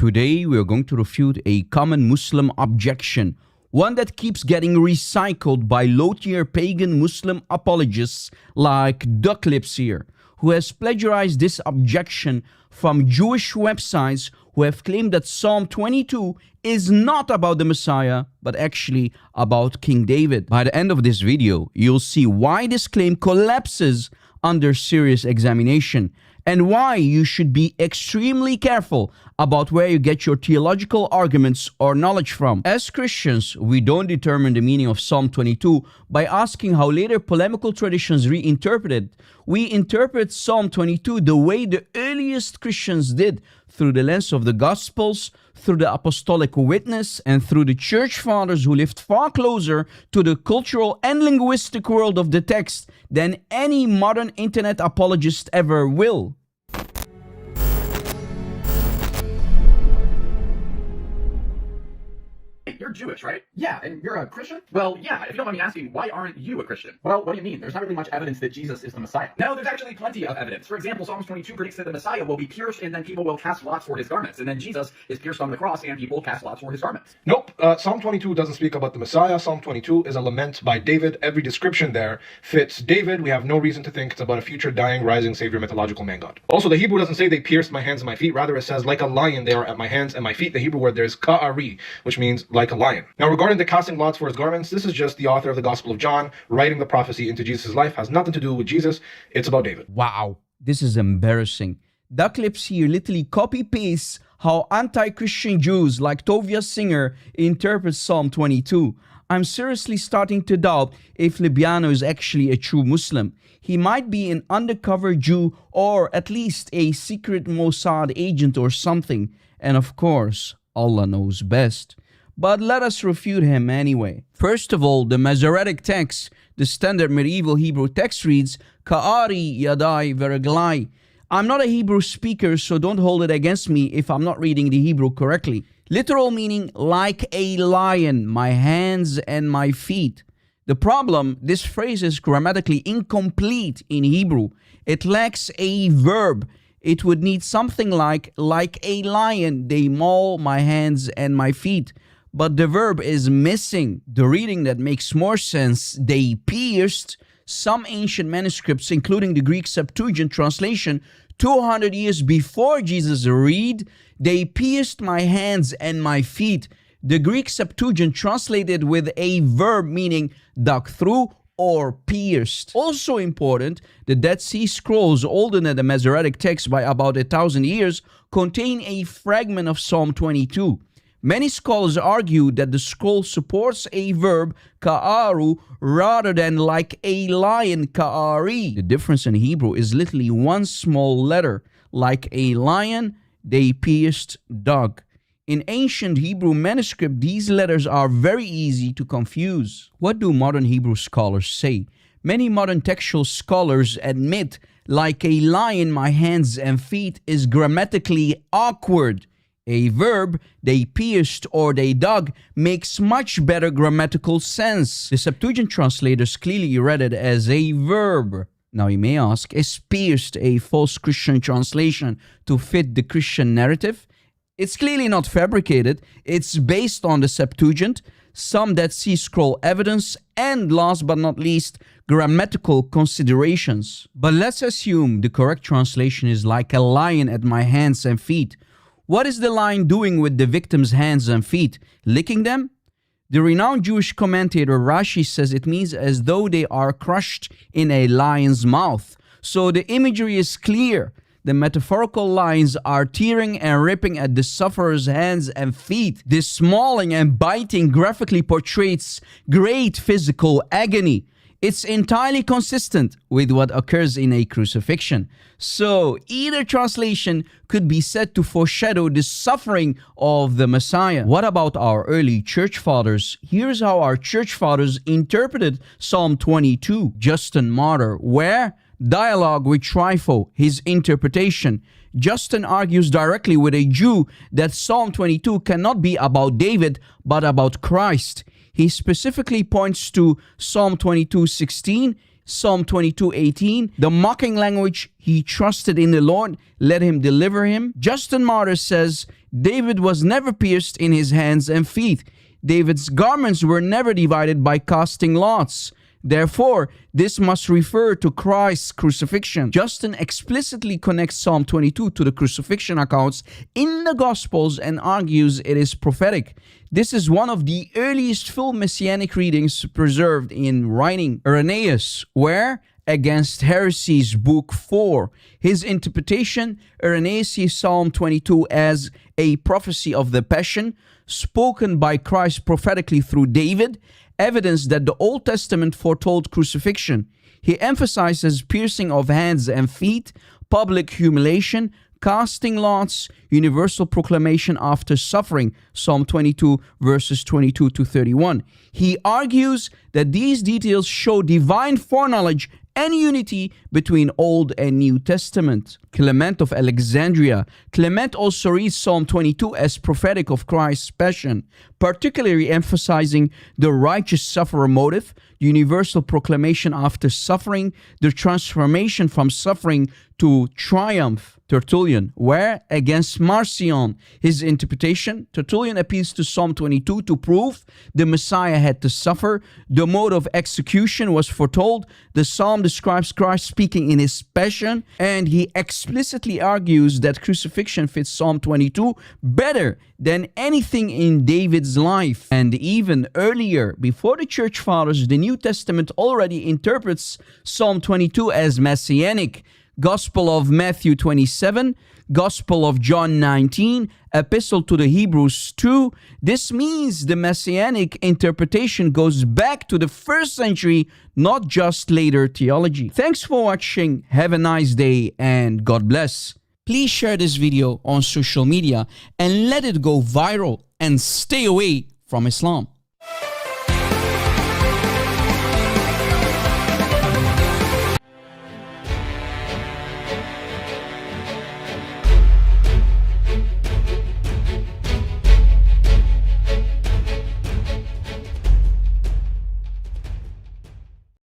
Today, we are going to refute a common Muslim objection, one that keeps getting recycled by low-tier pagan Muslim apologists like Ducklips here, who has plagiarized this objection from Jewish websites who have claimed that Psalm 22 is not about the Messiah, but actually about King David. By the end of this video, you'll see why this claim collapses under serious examination, and why you should be extremely careful about where you get your theological arguments or knowledge from. As Christians, we don't determine the meaning of Psalm 22 by asking how later polemical traditions reinterpret it. We interpret Psalm 22 the way the earliest Christians did, through the lens of the Gospels, through the apostolic witness, and through the church fathers who lived far closer to the cultural and linguistic world of the text than any modern internet apologist ever will. You're Jewish, right? Yeah, and you're a Christian? Well, yeah, if you don't mind me asking, why aren't you a Christian? Well, what do you mean? There's not really much evidence that Jesus is the Messiah. No, there's actually plenty of evidence. For example, Psalms 22 predicts that the Messiah will be pierced and then people will cast lots for his garments. And then Jesus is pierced on the cross and people cast lots for his garments. Nope, Psalm 22 doesn't speak about the Messiah. Psalm 22 is a lament by David. Every description there fits David. We have no reason to think it's about a future dying, rising Savior, mythological man God. Also, the Hebrew doesn't say they pierced my hands and my feet. Rather, it says, like a lion they are at my hands and my feet. The Hebrew word there is ka'ari, which means like a lion. Now, regarding the casting lots for his garments, this is just the author of the Gospel of John writing the prophecy into Jesus' life. Has nothing to do with Jesus. It's about David. Wow, this is embarrassing. Ducklips here literally copy-pastes how anti-Christian Jews like Tovia Singer interpret Psalm 22. I'm seriously starting to doubt if Libiano is actually a true Muslim. He might be an undercover Jew or at least a secret Mossad agent or something. And of course, Allah knows best. But let us refute him anyway. First of all, the Masoretic text, the standard medieval Hebrew text reads, Ka'ari yadai vereglai. I'm not a Hebrew speaker, so don't hold it against me if I'm not reading the Hebrew correctly. Literal meaning, like a lion, my hands and my feet. The problem, this phrase is grammatically incomplete in Hebrew. It lacks a verb. It would need something like a lion, they maul my hands and my feet. But the verb is missing. The reading that makes more sense, they pierced. Some ancient manuscripts, including the Greek Septuagint translation, 200 years before Jesus read, they pierced my hands and my feet. The Greek Septuagint translated with a verb meaning dug through or pierced. Also important, the Dead Sea Scrolls, older than the Masoretic text by about 1,000 years, contain a fragment of Psalm 22. Many scholars argue that the scroll supports a verb, ka'aru, rather than like a lion, ka'ari. The difference in Hebrew is literally one small letter. Like a lion, they pierced, dug. In ancient Hebrew manuscript, these letters are very easy to confuse. What do modern Hebrew scholars say? Many modern textual scholars admit, like a lion, my hands and feet is grammatically awkward. A verb, they pierced or they dug, makes much better grammatical sense. The Septuagint translators clearly read it as a verb. Now you may ask, is pierced a false Christian translation to fit the Christian narrative? It's clearly not fabricated. It's based on the Septuagint, some Dead Sea Scroll evidence, and last but not least, grammatical considerations. But let's assume the correct translation is like a lion at my hands and feet. What is the lion doing with the victim's hands and feet? Licking them? The renowned Jewish commentator Rashi says it means as though they are crushed in a lion's mouth. So the imagery is clear. The metaphorical lions are tearing and ripping at the sufferer's hands and feet. This mauling and biting graphically portrays great physical agony. It's entirely consistent with what occurs in a crucifixion. So either translation could be said to foreshadow the suffering of the Messiah. What about our early church fathers? Here's how our church fathers interpreted Psalm 22. Justin Martyr, where? Dialogue with Trypho, his interpretation. Justin argues directly with a Jew that Psalm 22 cannot be about David, but about Christ. He specifically points to Psalm 22:16, Psalm 22:18, the mocking language, he trusted in the Lord, let him deliver him. Justin Martyr says, David was never pierced in his hands and feet. David's garments were never divided by casting lots. Therefore, this must refer to Christ's crucifixion. Justin explicitly connects Psalm 22 to the crucifixion accounts in the Gospels and argues it is prophetic. This is one of the earliest full messianic readings preserved in writing. Irenaeus, where? Against Heresies, Book 4. His interpretation, Irenaeus sees Psalm 22 as a prophecy of the Passion, spoken by Christ prophetically through David, evidence that the Old Testament foretold crucifixion. He emphasizes piercing of hands and feet, public humiliation, casting lots, universal proclamation after suffering, Psalm 22 verses 22 to 31. He argues that these details show divine foreknowledge and unity between Old and New Testament. Clement of Alexandria. Clement also reads Psalm 22 as prophetic of Christ's passion, particularly emphasizing the righteous sufferer motive, universal proclamation after suffering, the transformation from suffering to triumph. Tertullian, where? Against Marcion. His interpretation, Tertullian appeals to Psalm 22 to prove the Messiah had to suffer. The mode of execution was foretold. The psalm describes Christ speaking in his passion, and he explicitly argues that crucifixion fits Psalm 22 better than anything in David's life. And even earlier, before the Church Fathers, the New Testament already interprets Psalm 22 as messianic. Gospel of Matthew 27, Gospel of John 19, Epistle to the Hebrews 2. This means the messianic interpretation goes back to the 1st century, not just later theology. Thanks for watching. Have a nice day and God bless. Please share this video on social media and let it go viral and stay away from Islam.